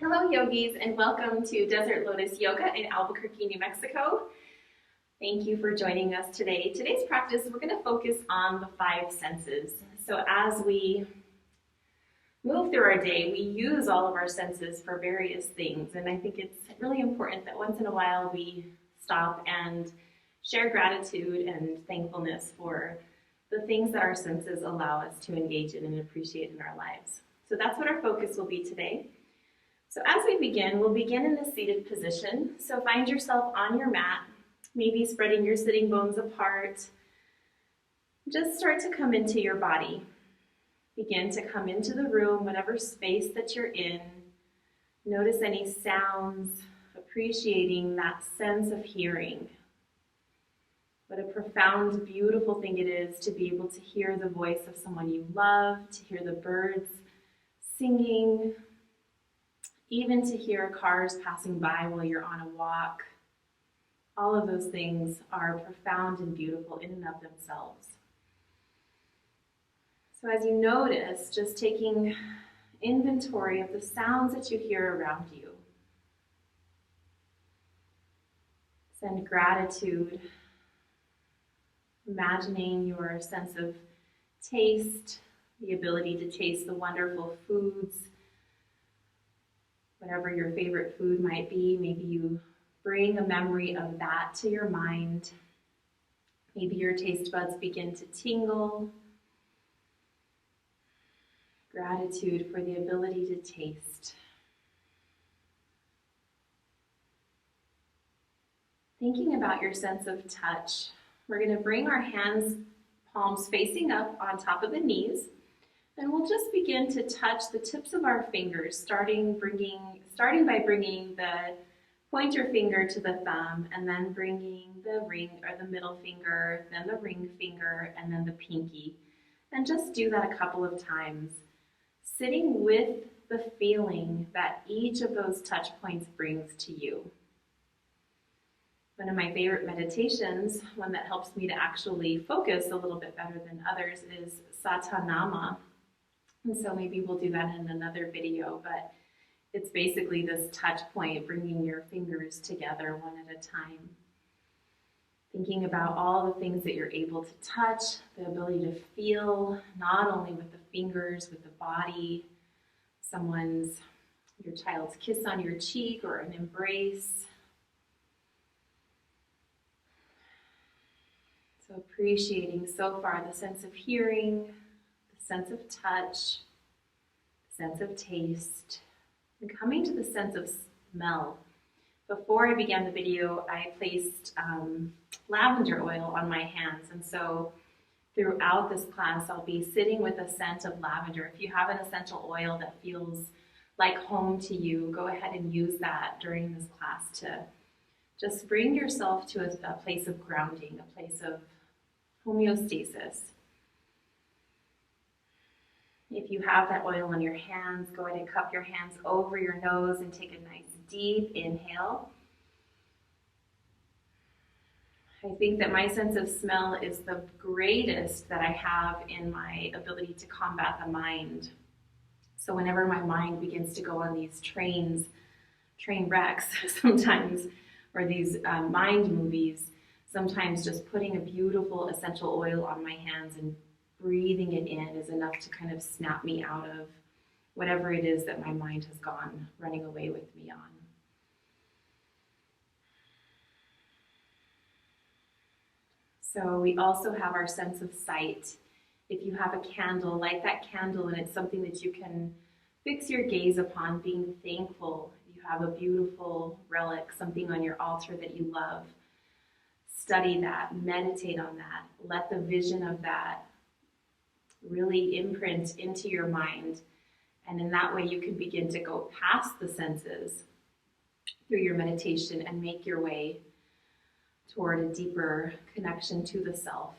Hello yogis and welcome to Desert Lotus Yoga in Albuquerque, New Mexico. Thank you for joining us today. Today's practice, we're going to focus on the five senses. So as we move through our day, we use all of our senses for various things. And I think it's really important that once in a while we stop and share gratitude and thankfulness for the things that our senses allow us to engage in and appreciate in our lives. So that's what our focus will be today. So as we begin, we'll begin in the seated position. So find yourself on your mat, maybe spreading your sitting bones apart. Just start to come into your body. Begin to come into the room, whatever space that you're in. Notice any sounds, appreciating that sense of hearing. What a profound, beautiful thing it is to be able to hear the voice of someone you love, to hear the birds singing, even to hear cars passing by while you're on a walk. All of those things are profound and beautiful in and of themselves. So as you notice, just taking inventory of the sounds that you hear around you. Send gratitude, imagining your sense of taste, the ability to taste the wonderful foods, whatever your favorite food might be. Maybe you bring a memory of that to your mind. Maybe your taste buds begin to tingle. Gratitude for the ability to taste. Thinking about your sense of touch, we're going to bring our hands, palms facing up on top of the knees. And we'll just begin to touch the tips of our fingers, starting by bringing the pointer finger to the thumb, and then bringing the ring or the middle finger, then the ring finger, and then the pinky. And just do that a couple of times, sitting with the feeling that each of those touch points brings to you. One of my favorite meditations, one that helps me to actually focus a little bit better than others, is Satanama. And so maybe we'll do that in another video, but it's basically this touch point, bringing your fingers together one at a time. Thinking about all the things that you're able to touch, the ability to feel, not only with the fingers, with the body, your child's kiss on your cheek or an embrace. So appreciating so far the sense of hearing, sense of touch, sense of taste, and coming to the sense of smell. Before I began the video, I placed lavender oil on my hands, and so throughout this class, I'll be sitting with a scent of lavender. If you have an essential oil that feels like home to you, go ahead and use that during this class to just bring yourself to a place of grounding, a place of homeostasis. If you have that oil on your hands, go ahead and cup your hands over your nose and take a nice deep inhale. I think that my sense of smell is the greatest that I have in my ability to combat the mind. So whenever my mind begins to go on these train wrecks sometimes, or these mind movies, sometimes just putting a beautiful essential oil on my hands and breathing it in is enough to kind of snap me out of whatever it is that my mind has gone running away with me on. So we also have our sense of sight. If you have a candle, light that candle, and it's something that you can fix your gaze upon, being thankful. If you have a beautiful relic, something on your altar that you love, study that, meditate on that, let the vision of that really imprint into your mind, and in that way you can begin to go past the senses through your meditation and make your way toward a deeper connection to the self.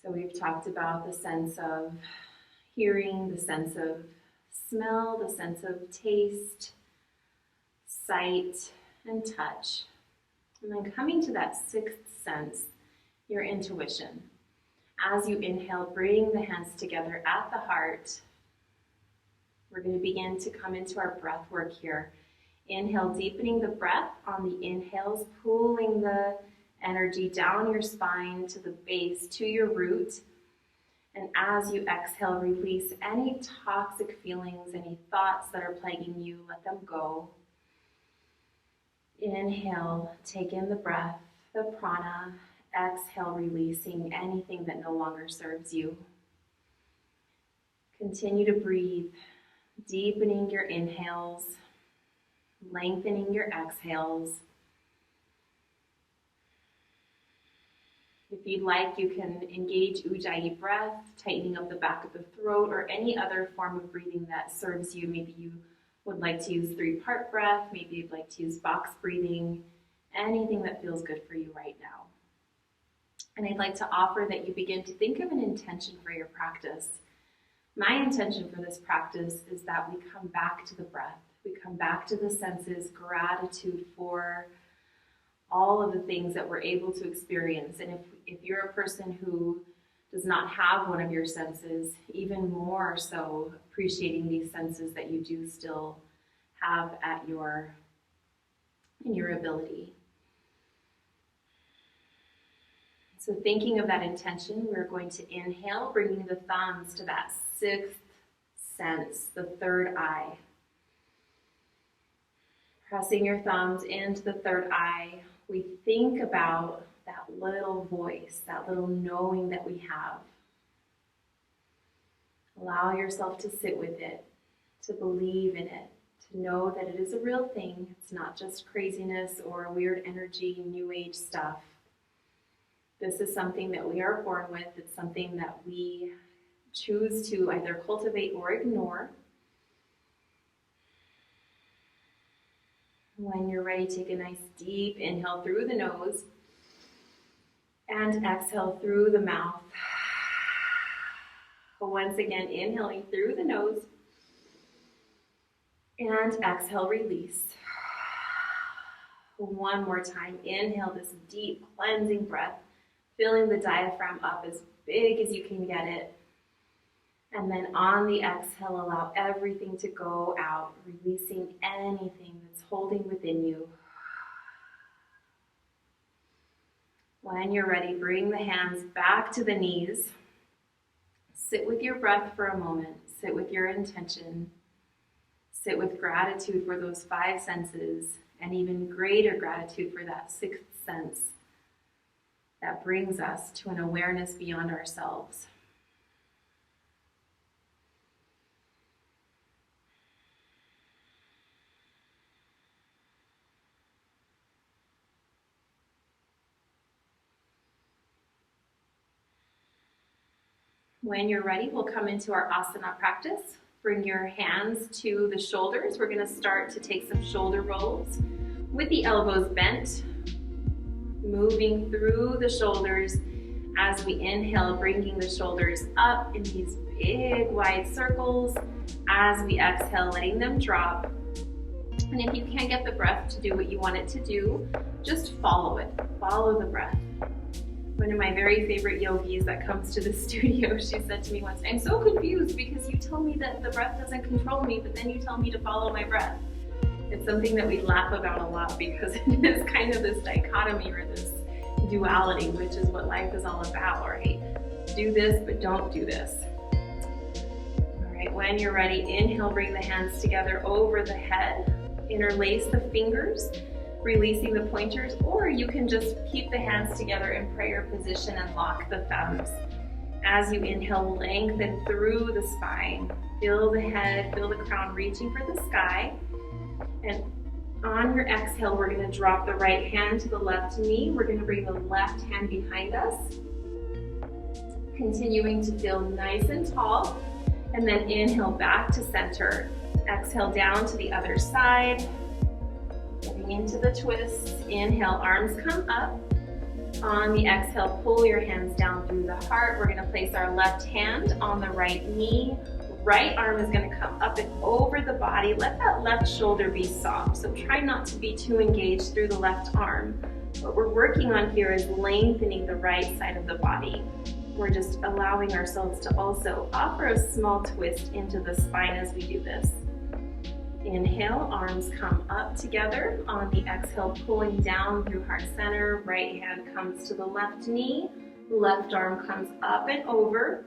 So we've talked about the sense of hearing, the sense of smell, the sense of taste, sight, and touch. And then coming to that sixth sense, your intuition. As you inhale, bring the hands together at the heart. We're going to begin to come into our breath work here. Inhale, deepening the breath on the inhales, pulling the energy down your spine to the base, to your root. And as you exhale, release any toxic feelings, any thoughts that are plaguing you, let them go. Inhale, take in the breath, the prana. Exhale, releasing anything that no longer serves you. Continue to breathe, deepening your inhales, lengthening your exhales. If you'd like, you can engage Ujjayi breath, tightening up the back of the throat, or any other form of breathing that serves you. Maybe you would like to use 3-part breath, maybe you'd like to use box breathing, anything that feels good for you right now. And I'd like to offer that you begin to think of an intention for your practice. My intention for this practice is that we come back to the breath. We come back to the senses, gratitude for all of the things that we're able to experience. And if you're a person who does not have one of your senses, even more so appreciating these senses that you do still have in your ability. So thinking of that intention, we're going to inhale, bringing the thumbs to that 6th sense, the 3rd eye. Pressing your thumbs into the 3rd eye, we think about that little voice, that little knowing that we have. Allow yourself to sit with it, to believe in it, to know that it is a real thing. It's not just craziness or weird energy, new age stuff. This is something that we are born with. It's something that we choose to either cultivate or ignore. When you're ready, take a nice deep inhale through the nose and exhale through the mouth. Once again, inhaling through the nose and exhale, release. One more time, inhale this deep cleansing breath, filling the diaphragm up as big as you can get it. And then on the exhale, allow everything to go out, releasing anything that's holding within you. When you're ready, bring the hands back to the knees. Sit with your breath for a moment. Sit with your intention. Sit with gratitude for those 5 senses, and even greater gratitude for that 6th sense that brings us to an awareness beyond ourselves. When you're ready, we'll come into our asana practice. Bring your hands to the shoulders. We're going to start to take some shoulder rolls with the elbows bent, moving through the shoulders as we inhale, bringing the shoulders up in these big wide circles. As we exhale, letting them drop. And if you can't get the breath to do what you want it to do, just follow it. Follow the breath. One of my very favorite yogis that comes to the studio, she said to me once, "I'm so confused because you tell me that the breath doesn't control me, but then you tell me to follow my breath." It's something that we laugh about a lot because it is kind of this dichotomy or this duality, which is what life is all about, right? Do this, but don't do this. All right, when you're ready, inhale, bring the hands together over the head, interlace the fingers, releasing the pointers, or you can just keep the hands together in prayer position and lock the thumbs. As you inhale, lengthen through the spine. Feel the head, feel the crown reaching for the sky. And on your exhale, we're going to drop the right hand to the left knee. We're going to bring the left hand behind us. Continuing to feel nice and tall. And then inhale back to center. Exhale down to the other side. Getting into the twists. Inhale, arms come up. On the exhale, pull your hands down through the heart. We're going to place our left hand on the right knee. Right arm is going to come up and over the body. Let that left shoulder be soft. So try not to be too engaged through the left arm. What we're working on here is lengthening the right side of the body. We're just allowing ourselves to also offer a small twist into the spine as we do this. Inhale, arms come up together. On the exhale, pulling down through heart center. Right hand comes to the left knee. Left arm comes up and over.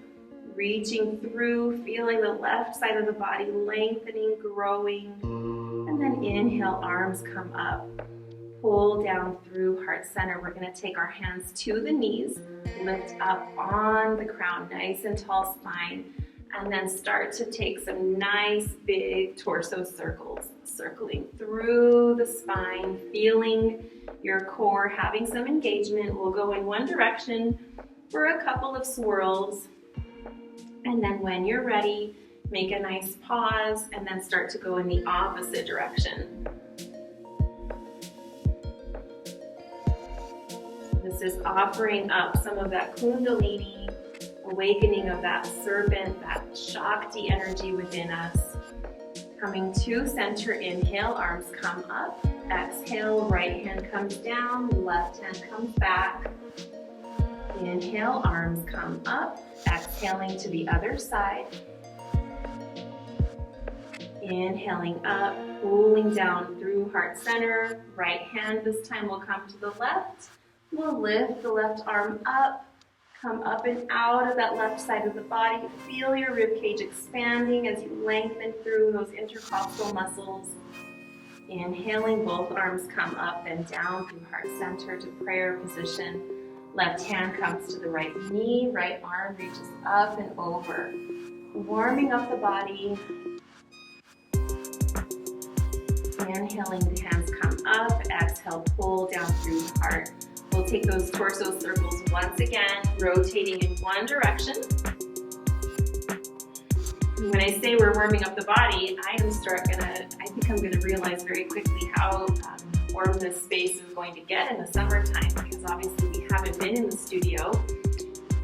Reaching through, feeling the left side of the body lengthening, growing. And then inhale, arms come up. Pull down through heart center. We're going to take our hands to the knees. Lift up on the crown, nice and tall spine. And then start to take some nice big torso circles, circling through the spine, feeling your core having some engagement. We'll go in one direction for a couple of swirls. And then when you're ready, make a nice pause and then start to go in the opposite direction. This is offering up some of that Kundalini, awakening of that serpent, that Shakti energy within us. Coming to center, inhale, arms come up. Exhale, right hand comes down, left hand comes back. Inhale, arms come up. Exhaling to the other side. Inhaling up, pulling down through heart center. Right hand this time will come to the left. We'll lift the left arm up. Come up and out of that left side of the body. Feel your rib cage expanding as you lengthen through those intercostal muscles. Inhaling, both arms come up and down through heart center to prayer position. Left hand comes to the right knee, right arm reaches up and over. Warming up the body. Inhaling, the hands come up. Exhale, pull down through the heart. We'll take those torso circles once again, rotating in one direction. When I say we're warming up the body, I think I'm gonna realize very quickly how warm this space is going to get in the summertime, because obviously we haven't been in the studio.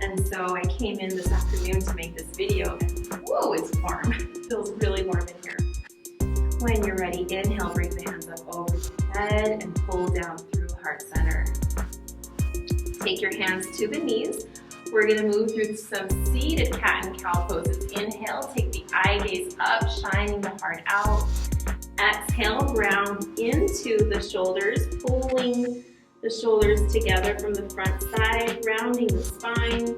And so I came in this afternoon to make this video and whoa, it's warm. It feels really warm in here. When you're ready, inhale, bring the hands up over the head and pull down through heart center. Take your hands to the knees. We're gonna move through some seated cat and cow poses. Inhale, take the eye gaze up, shining the heart out. Exhale, round into the shoulders, pulling the shoulders together from the front side, rounding the spine.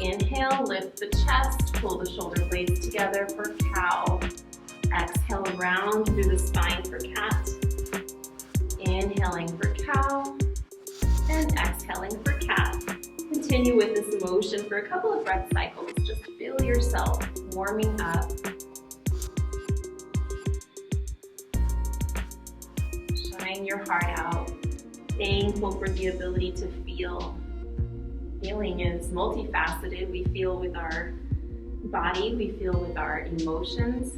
Inhale, lift the chest, pull the shoulder blades together for cow. Exhale, round through the spine for cat. Inhaling for cow. And exhaling for cat. Continue with this motion for a couple of breath cycles. Just feel yourself warming up. Shine your heart out. Thankful for the ability to feel. Feeling is multifaceted. We feel with our body, we feel with our emotions.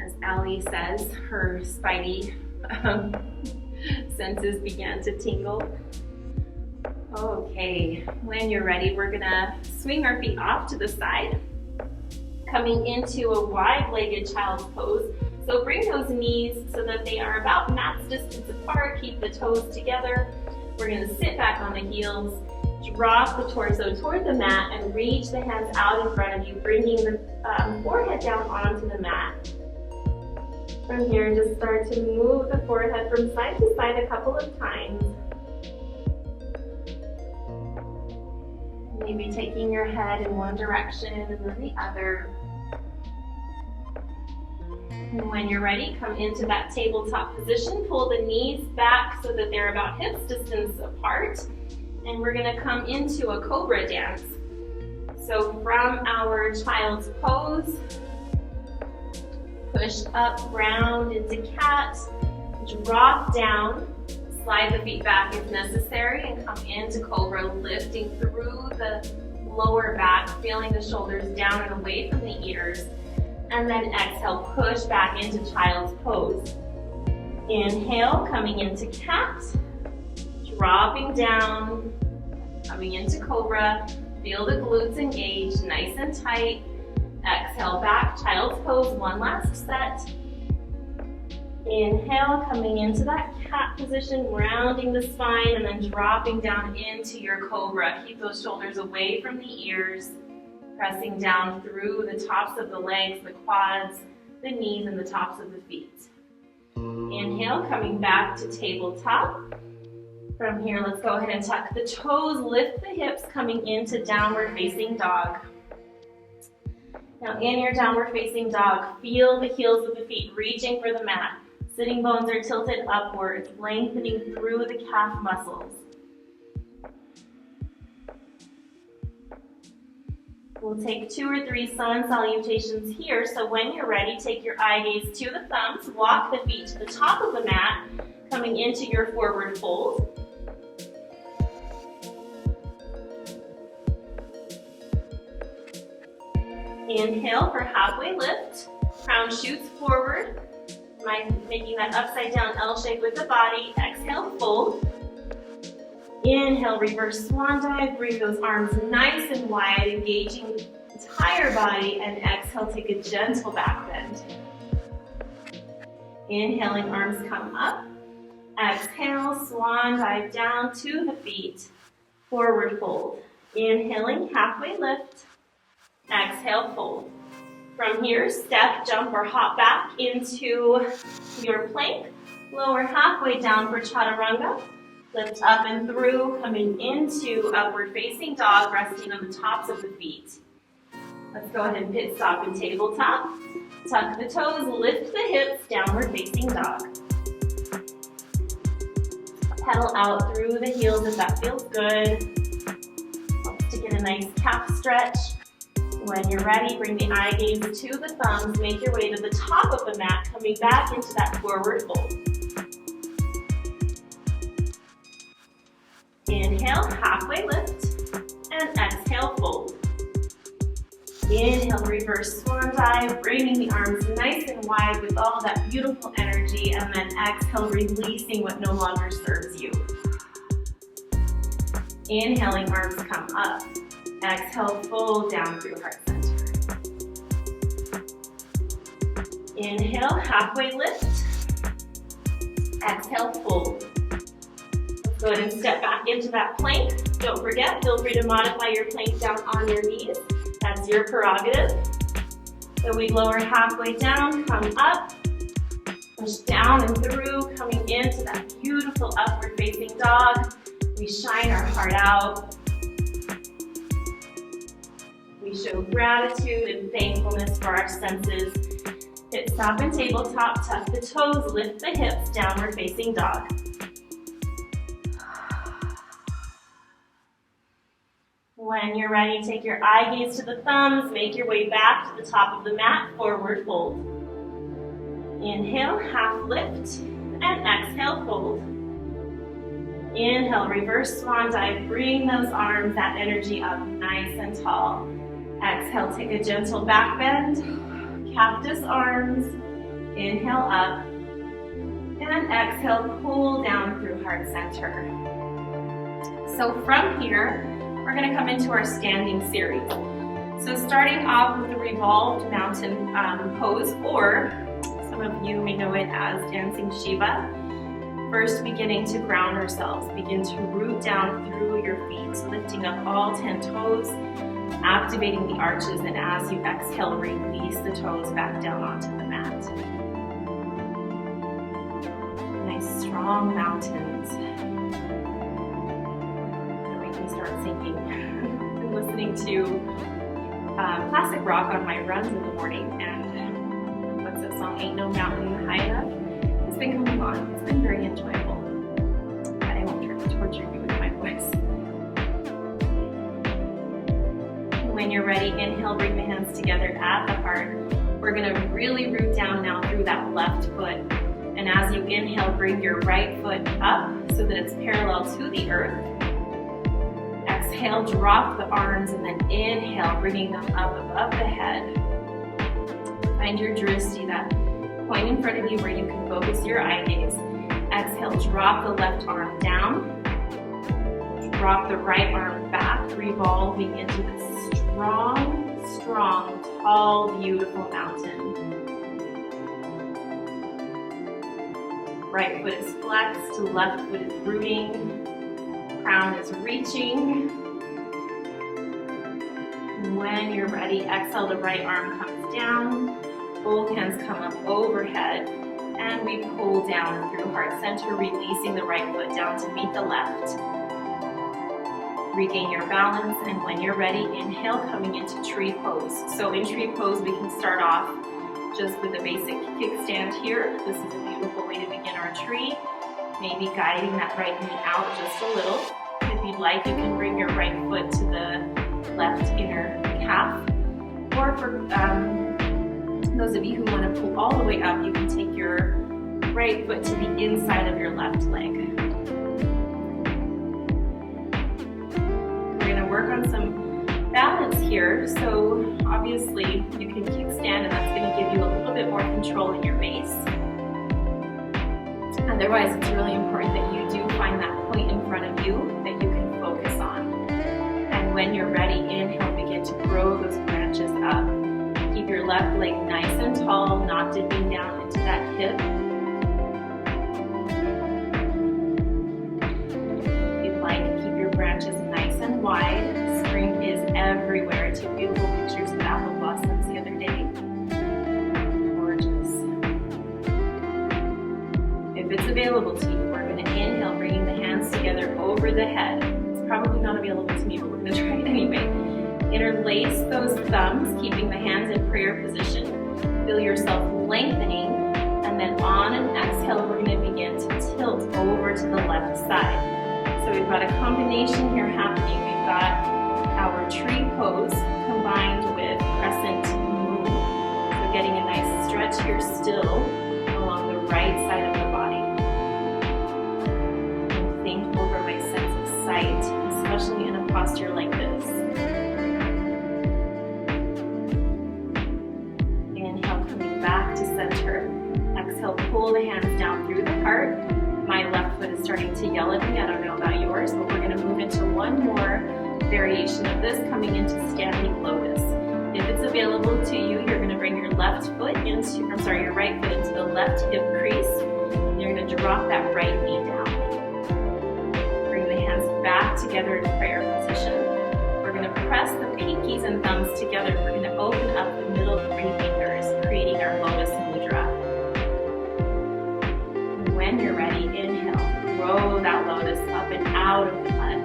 As Ali says, her spidey senses began to tingle. Okay, when you're ready, we're gonna swing our feet off to the side, coming into a wide-legged child's pose. So bring those knees so that they are about mat's distance apart. Keep the toes together. We're gonna sit back on the heels, drop the torso toward the mat, and reach the hands out in front of you, bringing the forehead down onto the mat. From here, just start to move the forehead from side to side a couple of times. Maybe taking your head in one direction and then the other. And when you're ready, come into that tabletop position. Pull the knees back so that they're about hips distance apart. And we're gonna come into a cobra dance. So from our child's pose, push up, round into cat, drop down, slide the feet back if necessary, and come into cobra, lifting through the lower back, feeling the shoulders down and away from the ears. And then exhale, push back into child's pose. Inhale, coming into cat, dropping down, coming into cobra, feel the glutes engaged, nice and tight. Exhale, back, child's pose, one last set. Inhale, coming into that cat position, rounding the spine, and then dropping down into your cobra. Keep those shoulders away from the ears, pressing down through the tops of the legs, the quads, the knees, and the tops of the feet. Inhale, coming back to tabletop. From here, let's go ahead and tuck the toes, lift the hips, coming into downward facing dog. Now in your downward facing dog, feel the heels of the feet reaching for the mat. Sitting bones are tilted upwards, lengthening through the calf muscles. We'll take 2 or 3 sun salutations here. So when you're ready, take your eye gaze to the thumbs, walk the feet to the top of the mat, coming into your forward fold. Inhale for halfway lift, crown shoots forward, making that upside down L shape with the body. Exhale, fold. Inhale, reverse swan dive, bring those arms nice and wide, engaging the entire body, and exhale, take a gentle back bend. Inhaling, arms come up. Exhale, swan dive down to the feet, forward fold. Inhaling, halfway lift. Exhale, fold. From here, step, jump, or hop back into your plank. Lower halfway down for chaturanga. Lift up and through, coming into upward facing dog, resting on the tops of the feet. Let's go ahead and pit stop in tabletop. Tuck the toes, lift the hips, downward facing dog. Pedal out through the heels if that feels good. Helps to get a nice calf stretch. When you're ready, bring the eye gaze to the thumbs, make your way to the top of the mat, coming back into that forward fold. Inhale, halfway lift, and exhale, fold. Inhale, reverse swan dive, bringing the arms nice and wide with all that beautiful energy, and then exhale, releasing what no longer serves you. Inhaling, arms come up. Exhale, fold down through heart center. Inhale, halfway lift. Exhale, fold. Let's go ahead and step back into that plank. Don't forget, feel free to modify your plank down on your knees. That's your prerogative. So we lower halfway down, come up, push down and through, coming into that beautiful upward facing dog. We shine our heart out. We show gratitude and thankfulness for our senses. Hip stop and tabletop, tuck the toes, lift the hips, downward facing dog. When you're ready, take your eye gaze to the thumbs, make your way back to the top of the mat, forward fold. Inhale, half lift, and exhale, fold. Inhale, reverse swan dive, bring those arms, that energy up nice and tall. Exhale, take a gentle back bend, cactus arms, inhale up, and exhale, pull down through heart center. So from here, we're going to come into our standing series. So starting off with the revolved mountain pose, or some of you may know it as dancing Shiva. First, beginning to ground ourselves. Begin to root down through your feet, lifting up all 10 toes, activating the arches, and as you exhale, release the toes back down onto the mat. Nice strong mountains. That make me start singing. I'm listening to classic rock on my runs in the morning, and what's that song, Ain't No Mountain High Enough? It's been coming on. It's been very enjoyable. But I won't torture you with my voice. When you're ready, inhale, bring the hands together at the heart. We're gonna really root down now through that left foot. And as you inhale, bring your right foot up so that it's parallel to the earth. Exhale, drop the arms, and then inhale, bringing them up above the head. Find your drishti, that point in front of you where you can focus your eye gaze. Exhale, drop the left arm down. Drop the right arm back, revolving into this strong, strong, tall, beautiful mountain. Right foot is flexed, left foot is rooting, crown is reaching. When you're ready, exhale, the right arm comes down, both hands come up overhead, and we pull down through heart center, releasing the right foot down to meet the left. Regain your balance, and when you're ready, inhale, coming into tree pose. So in tree pose, we can start off just with a basic kickstand here. This is a beautiful way to begin our tree. Maybe guiding that right knee out just a little. If you'd like, you can bring your right foot to the left inner calf. Or for those of you who want to pull all the way up, you can take your right foot to the inside of your left leg. We're going to work on some balance here. So obviously you can kickstand, and that's going to give you a little bit more control in your base. Otherwise, it's really important that you do find that point in front of you that you can focus on. And when you're ready, inhale, begin to grow those branches up. Keep your left leg nice and tall, not dipping down into that hip. If you'd like, keep your branches nice and wide. Spring is everywhere. I took beautiful pictures of apple blossoms the other day. Gorgeous. If it's available to you, we're going to inhale, bringing the hands together over the head. It's probably not available to me, but we're going to try it anyway. Interlace those thumbs, keeping the hands in prayer position. Feel yourself lengthening, and then on an exhale, we're going to begin to tilt over to the left side. So we've got a combination here happening. We've got our tree pose combined with crescent move. So getting a nice stretch here still along the right side of the body. And think over my sense of sight, especially in a posture like this. Inhale, coming back to center. Exhale, pull the hands down through the heart. My left foot is starting to yell at me. I don't know about yours, but we're going to move into one more variation of this, coming into standing lotus. If it's available to you, you're going to bring your right foot into the left hip crease. And you're going to drop that right knee down. Bring the hands back together in prayer position. We're going to press the pinkies and thumbs together. We're going to open up the middle 3 fingers, creating our lotus mudra. When you're ready, inhale, grow that lotus up and out of the mud.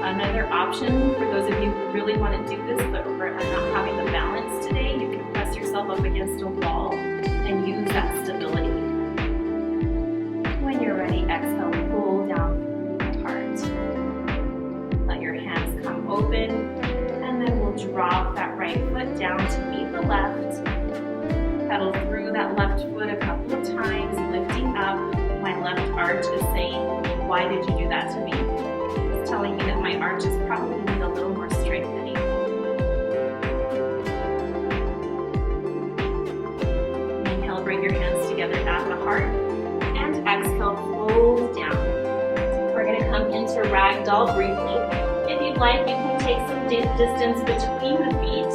Another option for those of you who really want to do this but are not having the balance today, you can press yourself up against a wall and use that stability. When you're ready, exhale, pull down through the heart. Let your hands come open, and then we'll drop that right foot down to meet the left. Pedal through that left foot a couple of times, lifting up. My left arch is saying, why did you do that to me? It's telling me that my arches probably need a little more strengthening. Inhale, bring your hands together at the heart, and exhale, fold down. We're going to come into ragdoll briefly. If you'd like, you can take some distance between the feet,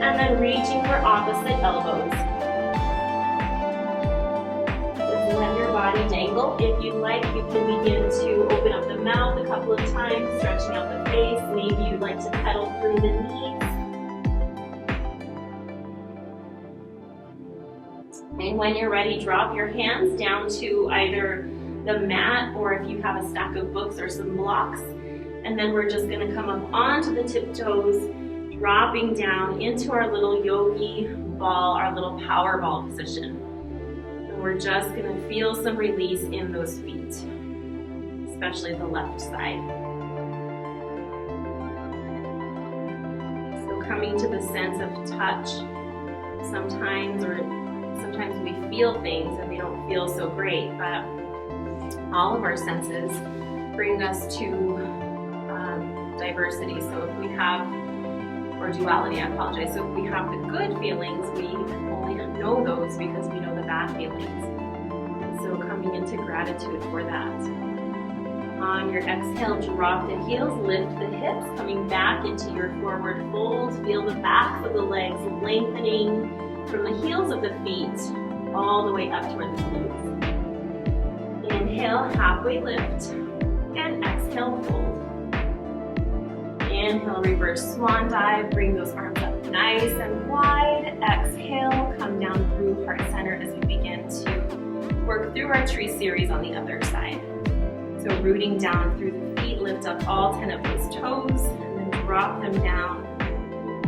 and then reaching for opposite elbows. Just let your body dangle. If you'd like, you can begin to open up the mouth a couple of times, stretching out the face. Maybe you'd like to pedal through the knees. And when you're ready, drop your hands down to either the mat, or if you have a stack of books or some blocks. And then we're just going to come up onto the tiptoes, dropping down into our little yogi ball, our little power ball position. And we're just going to feel some release in those feet, especially the left side. So coming to the sense of touch, sometimes we feel things and they don't feel so great, but all of our senses bring us to diversity. So if we have, or duality, I apologize. So if we have the good feelings, we only know those because we know the bad feelings. So coming into gratitude for that. On your exhale, drop the heels, lift the hips, coming back into your forward fold. Feel the backs of the legs lengthening, from the heels of the feet all the way up toward the glutes. Inhale, halfway lift, and exhale, fold. Inhale, reverse swan dive, bring those arms up nice and wide. Exhale, come down through heart center as we begin to work through our tree series on the other side. So rooting down through the feet, lift up all 10 of those toes, and then drop them down,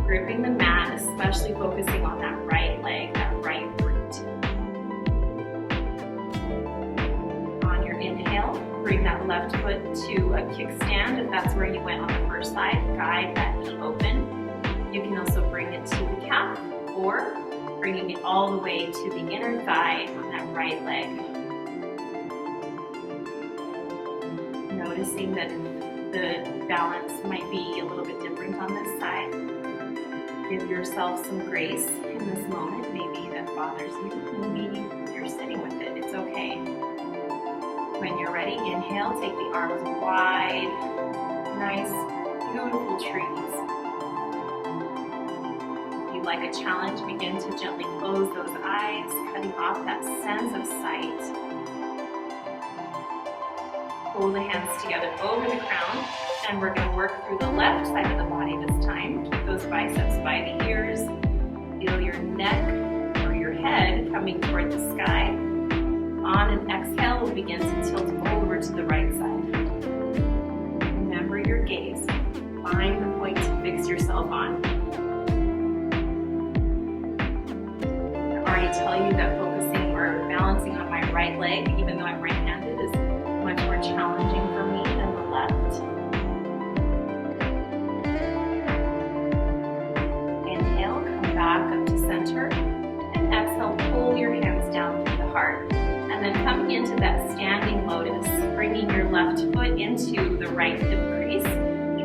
gripping the mat, especially focusing on that right leg, that right root. On your inhale, bring that left foot to a kickstand if that's where you went on the first side. Guide that knee open. You can also bring it to the calf or bringing it all the way to the inner thigh on that right leg. Noticing that the balance might be a little bit different on this side. Give yourself some grace in this moment. Maybe that bothers you. Maybe you're sitting with it. It's okay. When you're ready, inhale, take the arms wide. Nice, beautiful trees. If you like a challenge, begin to gently close those eyes, cutting off that sense of sight. Pull the hands together over the crown, and we're going to work through the left side of the body this time. Keep those biceps by the ears. Feel your neck or your head coming toward the sky. On an exhale, we'll begin to tilt over to the right side. Remember your gaze. Find the point to fix yourself on. I already tell you that focusing or balancing on my right leg, even though I'm right-handed, is much more challenging for me than the left. Inhale, come back up to center, and exhale, pull your hands down through the heart. And then coming into that standing lotus, bringing your left foot into the right hip crease.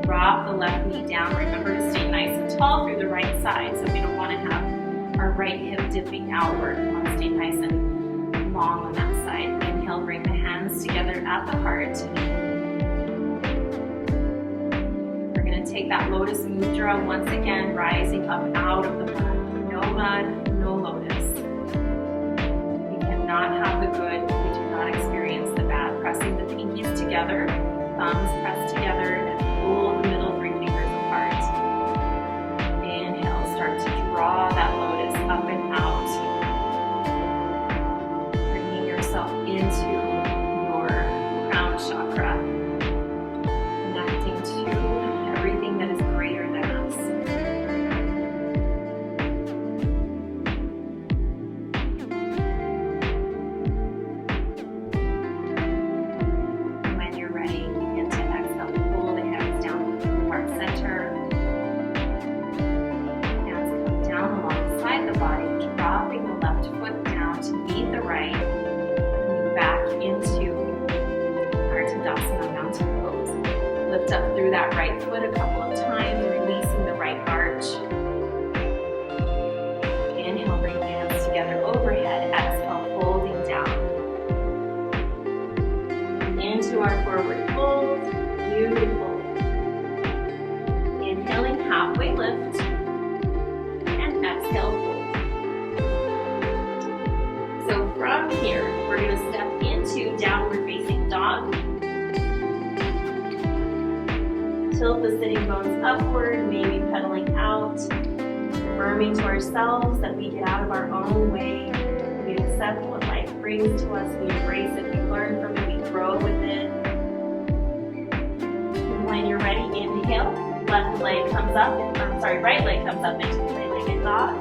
Drop the left knee down. Remember to stay nice and tall through the right side, so we don't want to have our right hip dipping outward. We want to stay nice and long on that side. Inhale, bring the hands together at the heart. We're going to take that Lotus Mudra once again, rising up out of the mud. No mud, no lotus. We cannot have the good, we do not experience the bad. Pressing the pinkies together, thumbs pressed together, and pull the middle three fingers apart. Inhale, start to draw that lotus up and out. Into your crown chakra, connecting to everything that is greater than us. When you're ready, begin to exhale, pull the hands down to the heart center. Hands come down alongside the body, dropping the left foot down to meet the right. Back into our Tadasana mountain pose. Lift up through that right foot a couple of times, releasing the right arch. Inhale, bring the hands together overhead. Exhale, folding down. Into our forward fold. Beautiful. Inhaling, halfway lift. And exhale, fold. So from here, we're going to step into downward facing dog. Tilt the sitting bones upward, maybe pedaling out. Affirming to ourselves that we get out of our own way. We accept what life brings to us. We embrace it. We learn from it. We grow with it. And when you're ready, inhale. Right leg comes up into three-legged dog.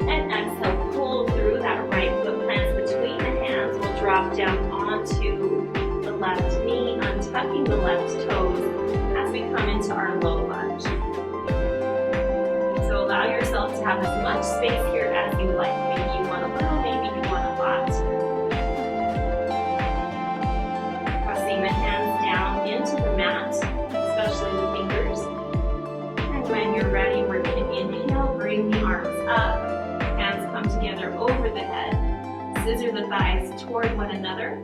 And exhale, pull through that right foot plants between the hands. We'll drop down onto the left knee, untucking the left toes as we come into our low lunge. So allow yourself to have as much space here as you like. Maybe you want a little, maybe you want a lot. Pressing the hands down into the mat, especially the fingers. And when you're ready, we're going to inhale, bring the arms up. Hands come together over the head. Scissor the thighs toward one another.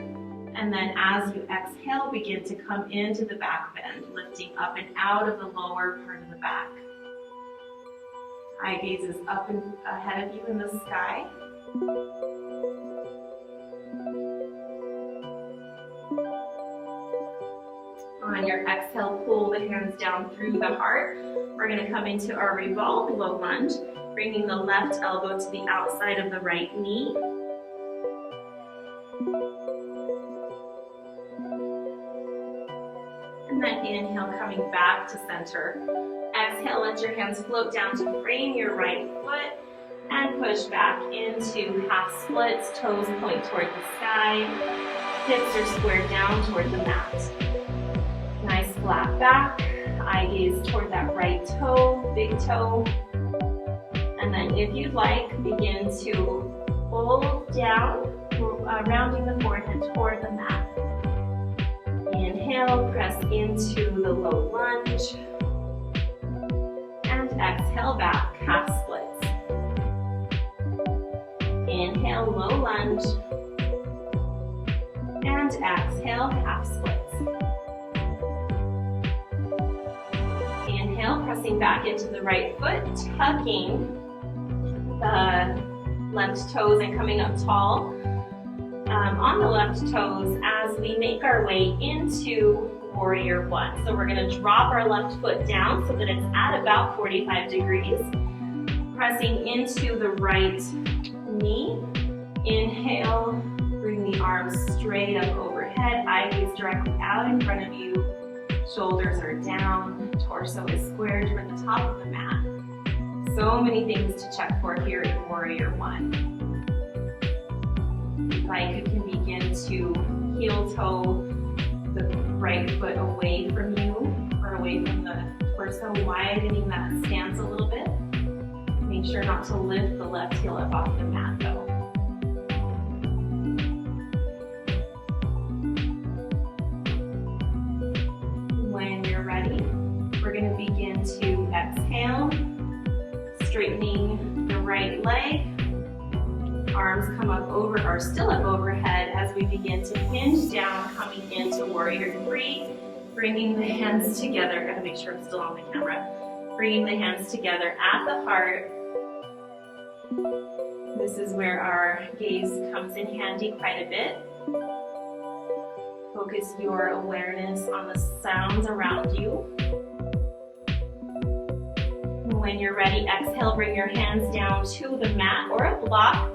And then as you exhale, begin to come into the back bend, lifting up and out of the lower part of the back. Eye gaze is up and ahead of you in the sky. On your exhale, pull the hands down through the heart. We're going to come into our revolved low lunge, bringing the left elbow to the outside of the right knee. And then inhale, coming back to center. Exhale, let your hands float down to frame your right foot and push back into half splits, toes point toward the sky, hips are squared down toward the mat. Nice flat back, eye gaze toward that right toe, big toe. And then if you'd like, begin to fold down, rounding the forehead toward the mat. Inhale, press into the low lunge. And exhale back, half splits. Inhale, low lunge. And exhale, half splits. Inhale, pressing back into the right foot, tucking the left toes and coming up tall on the left toes as we make our way into warrior one. So we're going to drop our left foot down so that it's at about 45 degrees. Pressing into the right knee. Inhale, bring the arms straight up overhead, eye gaze directly out in front of you. Shoulders are down, torso is squared toward the top of the mat. So many things to check for here in Warrior One. Like you can begin to heel toe the right foot away from you or away from the torso, widening that stance a little bit. Make sure not to lift the left heel up off the mat though. When you're ready, we're going to begin to exhale, straightening the right leg. Arms come up over, or still up overhead as we begin to hinge down, coming into Warrior Three, bringing the hands together. Gotta make sure I'm still on the camera. Bringing the hands together at the heart. This is where our gaze comes in handy quite a bit. Focus your awareness on the sounds around you. When you're ready, exhale, bring your hands down to the mat or a block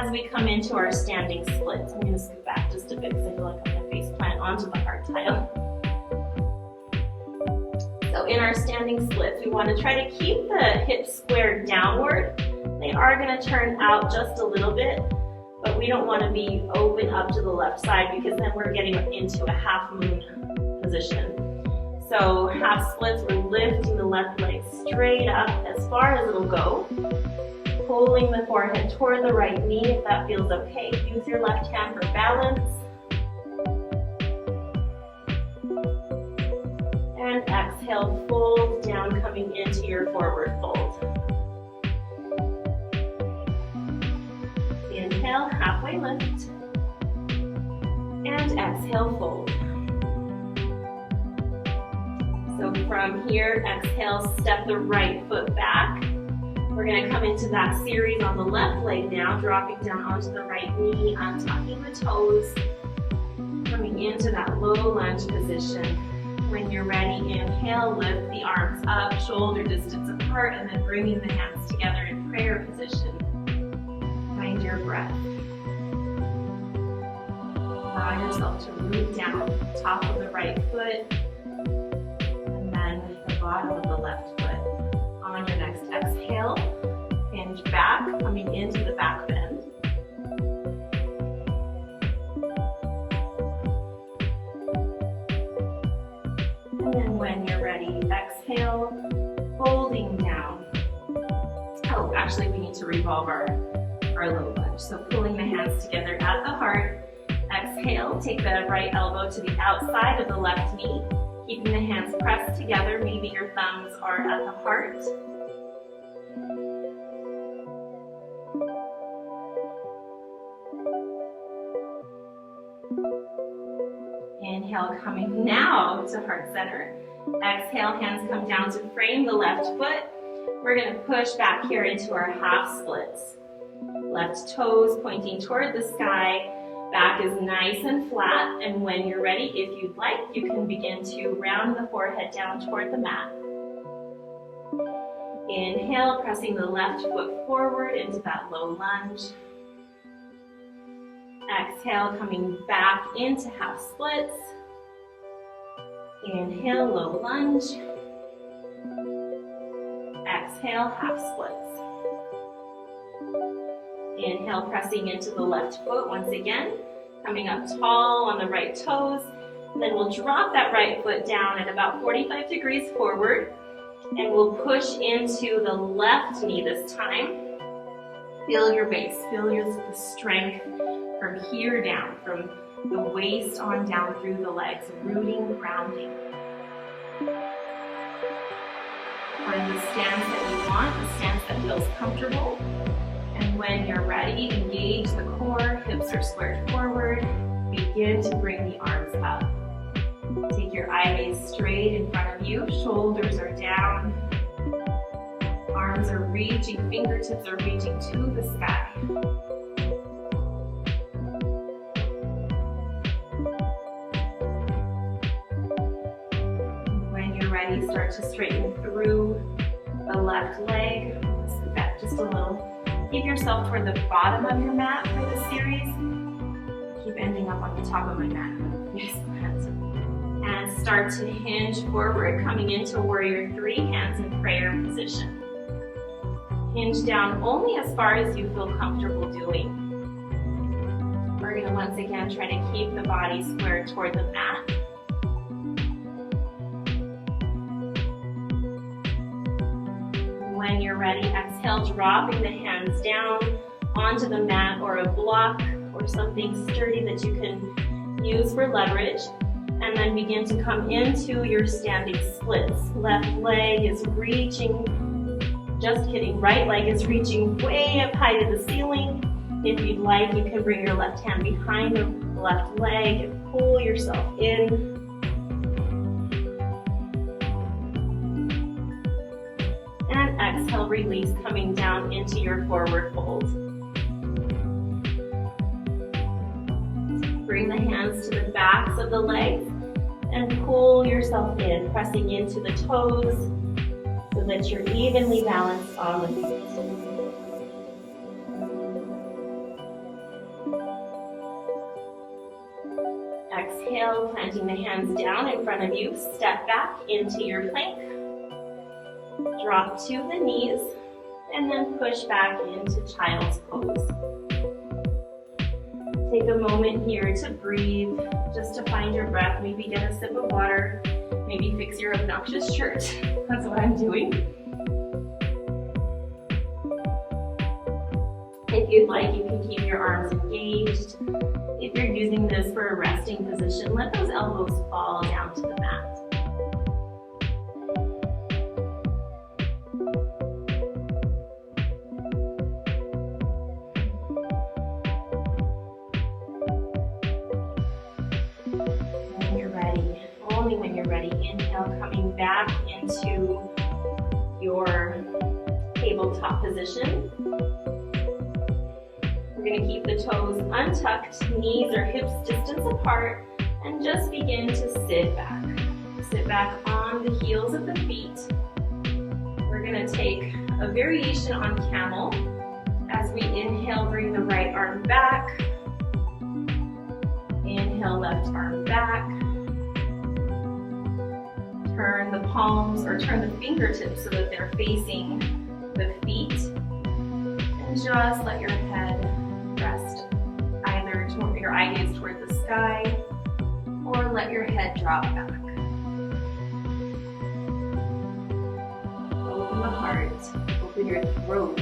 as we come into our standing splits. I'm going to scoot back just a bit because I feel like I'm going to face plant onto the hard tile. So in our standing splits, we want to try to keep the hips squared downward. They are going to turn out just a little bit, but we don't want to be open up to the left side because then we're getting into a half moon position. So half splits, we're lifting the left leg straight up as far as it'll go. Pulling the forehead toward the right knee if that feels okay. Use your left hand for balance. And exhale, fold down, coming into your forward fold. Inhale, halfway lift. And exhale, fold. So from here, exhale, step the right foot back. We're going to come into that series on the left leg now, dropping down onto the right knee, untucking the toes, coming into that low lunge position. When you're ready, inhale, lift the arms up, shoulder distance apart, and then bringing the hands together in prayer position. Find your breath. Allow yourself to root down the top of the right foot, and then the bottom of the left foot. On your next exhale, hinge back, coming into the back bend. And then when you're ready, exhale, folding down. Oh, actually we need to revolve our low lunge. So pulling the hands together at the heart. Exhale, take the right elbow to the outside of the left knee. Keeping the hands pressed together, maybe your thumbs are at the heart. Inhale, coming now to heart center. Exhale, hands come down to frame the left foot. We're going to push back here into our half splits. Left toes pointing toward the sky. Back is nice and flat. And when you're ready, if you'd like, you can begin to round the forehead down toward the mat. Inhale, pressing the left foot forward into that low lunge. Exhale, coming back into half splits. Inhale, low lunge. Exhale, half splits. Inhale, pressing into the left foot once again. Coming up tall on the right toes. And then we'll drop that right foot down at about 45 degrees forward. And we'll push into the left knee this time. Feel your base, feel the strength from here down, from the waist on down through the legs, rooting, grounding. Find the stance that you want, the stance that feels comfortable. And when you're ready, engage the core, hips are squared forward. Begin to bring the arms up. Take your eye gaze straight in front of you, shoulders are down. Arms are reaching, fingertips are reaching to the sky. When you're ready, start to straighten through the left leg. Scoot back just a little. Keep yourself toward the bottom of your mat for this series. Keep ending up on the top of my mat. And start to hinge forward, coming into warrior three, hands in prayer position. Hinge down only as far as you feel comfortable doing. We're going to once again try to keep the body squared toward the mat. When you're ready, exhale, dropping the hands down onto the mat or a block or something sturdy that you can use for leverage. And then begin to come into your standing splits. Left leg is reaching, just kidding, right leg is reaching way up high to the ceiling. If you'd like, you can bring your left hand behind the left leg and pull yourself in. And exhale, release, coming down into your forward fold. Bring the hands to the backs of the legs and pull yourself in, pressing into the toes so that you're evenly balanced on the feet. Exhale, planting the hands down in front of you, step back into your plank. Drop to the knees and then push back into child's pose. Take a moment here to breathe, just to find your breath. Maybe get a sip of water, maybe fix your obnoxious shirt. That's what I'm doing. If you'd like, you can keep your arms engaged. If you're using this for a resting position, let those elbows fall down to the mat. Only when you're ready, inhale, coming back into your tabletop position. We're going to keep the toes untucked, knees or hips distance apart, and just begin to sit back. Sit back on the heels of the feet. We're going to take a variation on camel. As we inhale, bring the right arm back. Inhale, left arm back. Turn the palms or turn the fingertips so that they're facing the feet. And just let your head rest either toward your eye gaze toward the sky or let your head drop back. Open the heart, open your throat.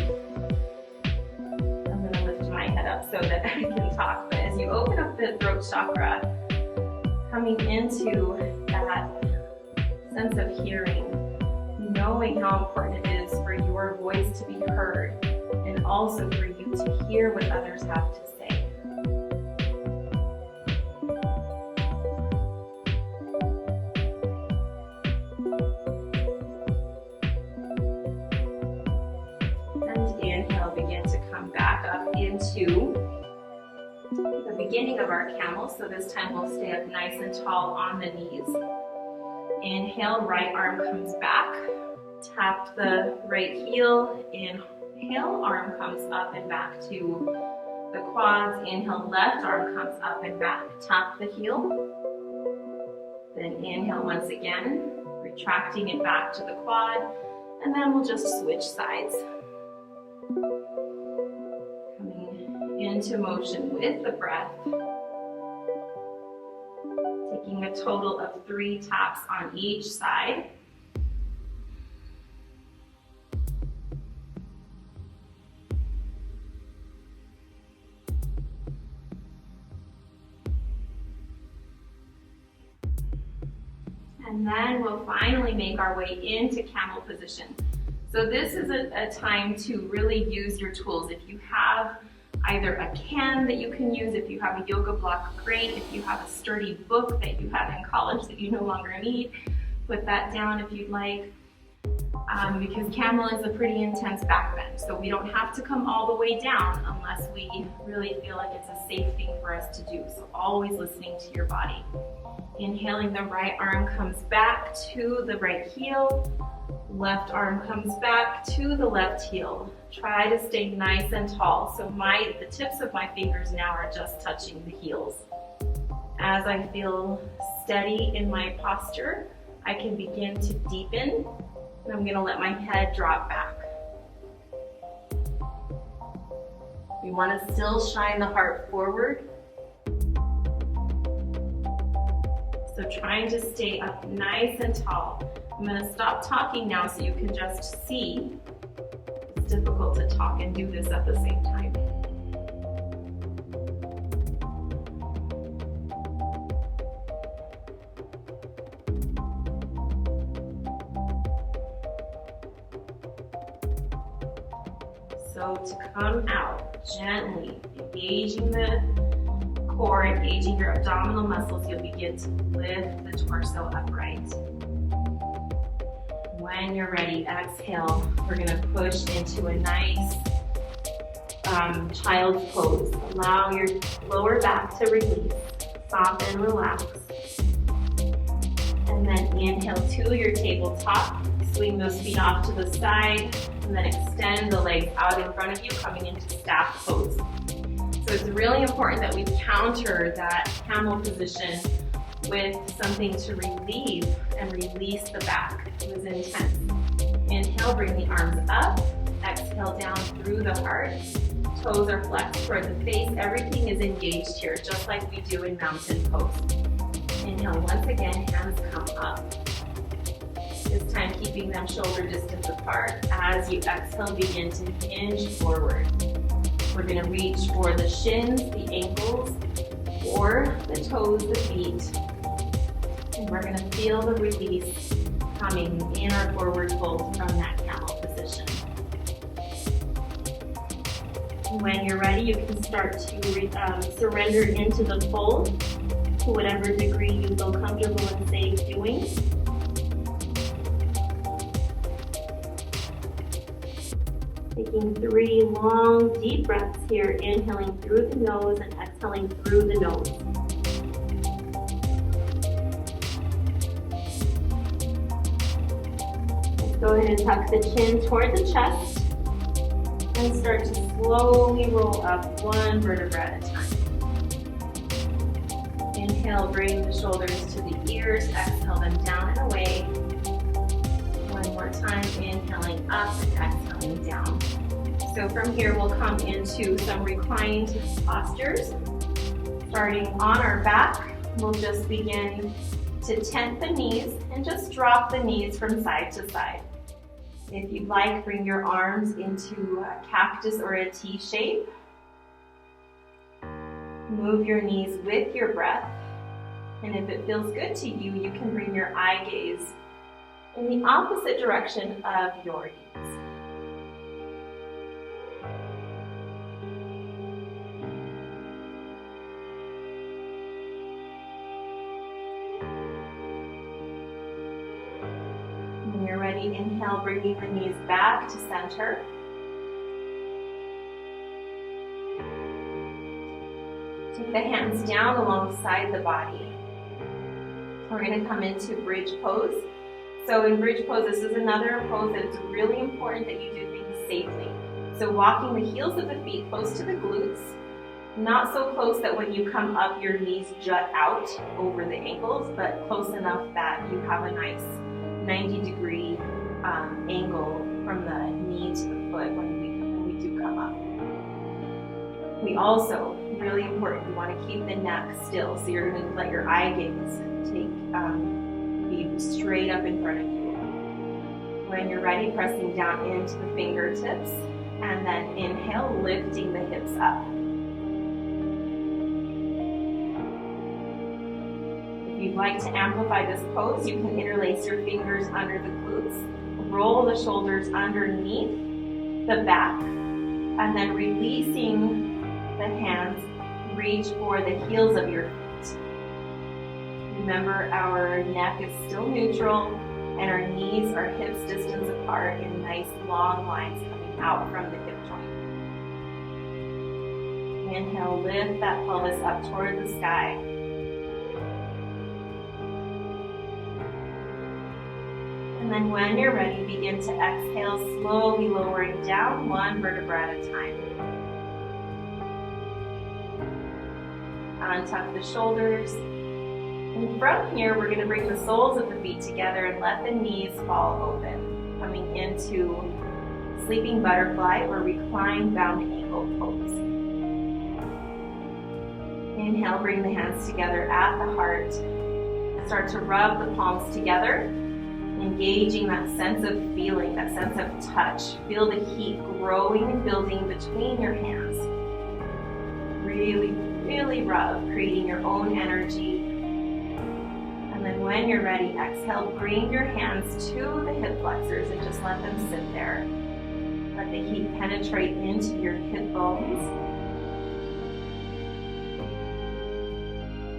I'm going to lift my head up so that I can talk. But as you open up the throat chakra, coming into that sense of hearing, knowing how important it is for your voice to be heard and also for you to hear what others have to say. up into the beginning of our camel. So this time we'll stay up nice and tall on the knees. Inhale, right arm comes back. Tap the right heel. Inhale, arm comes up and back to the quads. Inhale, left arm comes up and back. Tap the heel. Then inhale once again, retracting it back to the quad. And then we'll just switch sides. Coming into motion with the breath. Taking a total of 3 taps on each side. And then we'll finally make our way into camel position. So this is a time to really use your tools. If you have either a can that you can use, if you have a yoga block, great. If you have a sturdy book that you had in college that you no longer need, put that down if you'd like. Because camel is a pretty intense back bend. So we don't have to come all the way down unless we really feel like it's a safe thing for us to do. So always listening to your body. Inhaling, the right arm comes back to the right heel. Left arm comes back to the left heel. Try to stay nice and tall. So the tips of my fingers now are just touching the heels. As I feel steady in my posture, I can begin to deepen. And I'm gonna let my head drop back. We wanna still shine the heart forward. So trying to stay up nice and tall. I'm going to stop talking now so you can just see. It's difficult to talk and do this at the same time. So to come out gently, engaging the core, engaging your abdominal muscles, you'll begin to lift the torso upright. When you're ready, exhale. We're going to push into a nice child's pose. Allow your lower back to release. Soften, relax. And then inhale to your tabletop. Swing those feet off to the side. And then extend the legs out in front of you, coming into staff pose. So it's really important that we counter that camel position with something to relieve and release the back. It was intense. Inhale, bring the arms up. Exhale down through the heart. Toes are flexed toward the face. Everything is engaged here, just like we do in mountain pose. Inhale once again, hands come up. This time keeping them shoulder distance apart. As you exhale, begin to hinge forward. We're going to reach for the shins, the ankles, or the toes, the feet. And we're going to feel the release coming in our forward fold from that camel position. When you're ready, you can start to surrender into the fold to whatever degree you feel comfortable and safe doing. Taking 3 long, deep breaths here, inhaling through the nose and exhaling through the nose. Let's go ahead and tuck the chin toward the chest and start to slowly roll up one vertebra at a time. Inhale, bring the shoulders to the ears, exhale them down and away. One more time, inhaling up and exhaling down. So from here, we'll come into some reclined postures. Starting on our back, we'll just begin to tent the knees and just drop the knees from side to side. If you'd like, bring your arms into a cactus or a T shape. Move your knees with your breath. And if it feels good to you, you can bring your eye gaze in the opposite direction of your knees. When you're ready, inhale, bringing the knees back to center. Take the hands down alongside the body. We're going to come into bridge pose. So in bridge pose, this is another pose that it's really important that you do things safely. So walking the heels of the feet close to the glutes, not so close that when you come up your knees jut out over the ankles, but close enough that you have a nice 90-degree angle from the knee to the foot when we do come up. We also, really important, you want to keep the neck still. So you're going to let your eye gaze be straight up in front of you. When you're ready, pressing down into the fingertips, and then inhale, lifting the hips up. If you'd like to amplify this pose, you can interlace your fingers under the glutes, roll the shoulders underneath the back, and then releasing the hands, reach for the heels of your feet. Remember, our neck is still neutral, and our knees are hips distance apart in nice long lines coming out from the hip joint. Inhale, lift that pelvis up toward the sky. And then when you're ready, begin to exhale, slowly lowering down one vertebra at a time. Untuck the shoulders. And from here, we're going to bring the soles of the feet together and let the knees fall open, coming into sleeping butterfly or reclined bound ankle pose. Inhale, bring the hands together at the heart. Start to rub the palms together, engaging that sense of feeling, that sense of touch. Feel the heat growing and building between your hands. Really, really rub, creating your own energy. And then when you're ready, exhale, bring your hands to the hip flexors and just let them sit there. Let the heat penetrate into your hip bones.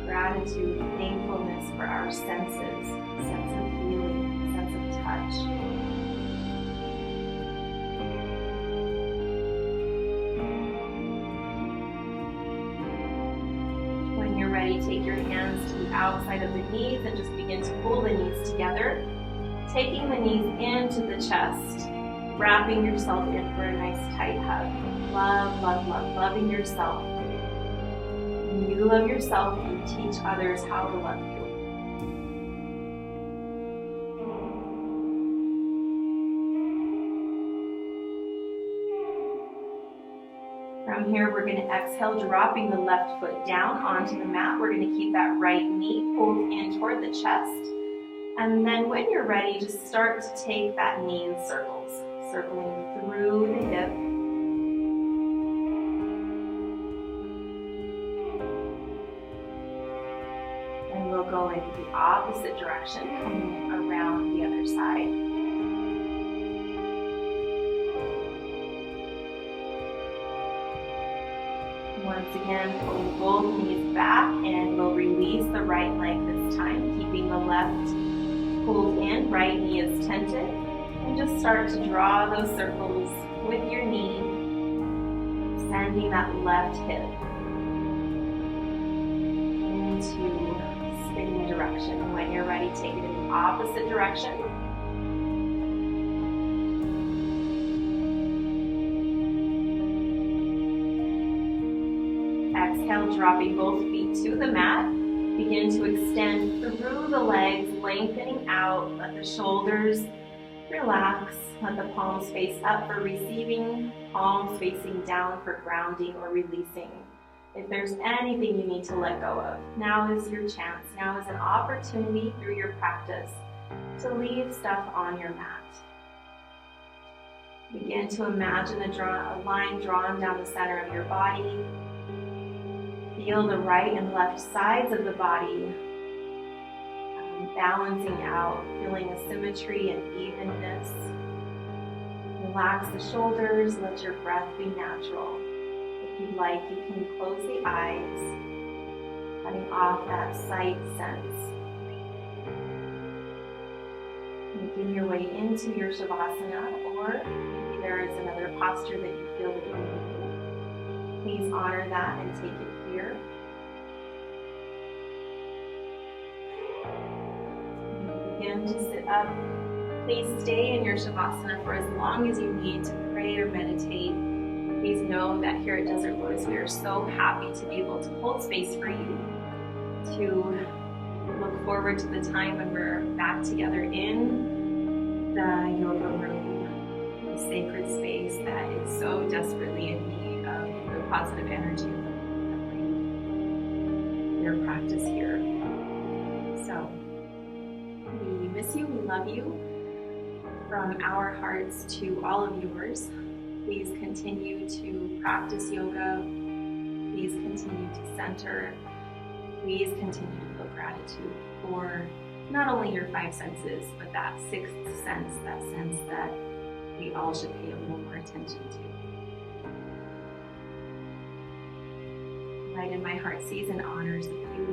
Gratitude, thankfulness for our senses, sense of feeling, sense of touch. When you're ready, take your hands to the outside of the knees and just begin to pull the knees together, taking the knees into the chest, wrapping yourself in for a nice tight hug. Love, love, love, loving yourself. And you love yourself and you teach others how to love you. From here, we're going to exhale, dropping the left foot down onto the mat. We're going to keep that right knee pulled in toward the chest. And then when you're ready, just start to take that knee in circles, circling through the hip. And we'll go in the opposite direction, coming around the other side. Once again, pulling both knees back, and we'll release the right leg this time, keeping the left pulled in, right knee is tented, and just start to draw those circles with your knee, sending that left hip into spinning direction. And when you're ready, take it in the opposite direction. Exhale, dropping both feet to the mat. Begin to extend through the legs, lengthening out. Let the shoulders relax. Let the palms face up for receiving, palms facing down for grounding or releasing. If there's anything you need to let go of, now is your chance. Now is an opportunity through your practice to leave stuff on your mat. Begin to imagine a line drawn down the center of your body. Feel the right and left sides of the body balancing out, feeling a symmetry and evenness. Relax the shoulders, let your breath be natural. If you'd like, you can close the eyes, cutting off that sight sense. Making your way into your Shavasana, or maybe there is another posture that you feel that you need. Please honor that and take it here. begin to sit up, please stay in your Shavasana for as long as you need to pray or meditate. Please know that here at Desert Lotus, we are so happy to be able to hold space for you, to look forward to the time when we're back together in the yoga room, the sacred space that is so desperately in need of the positive energy that bring your practice here. So, we miss you, we love you. From our hearts to all of yours, please continue to practice yoga. Please continue to center. Please continue to feel gratitude for not only your five senses, but that sixth sense, that sense that we all should pay a little more attention to. Light in my heart sees and honors the beauty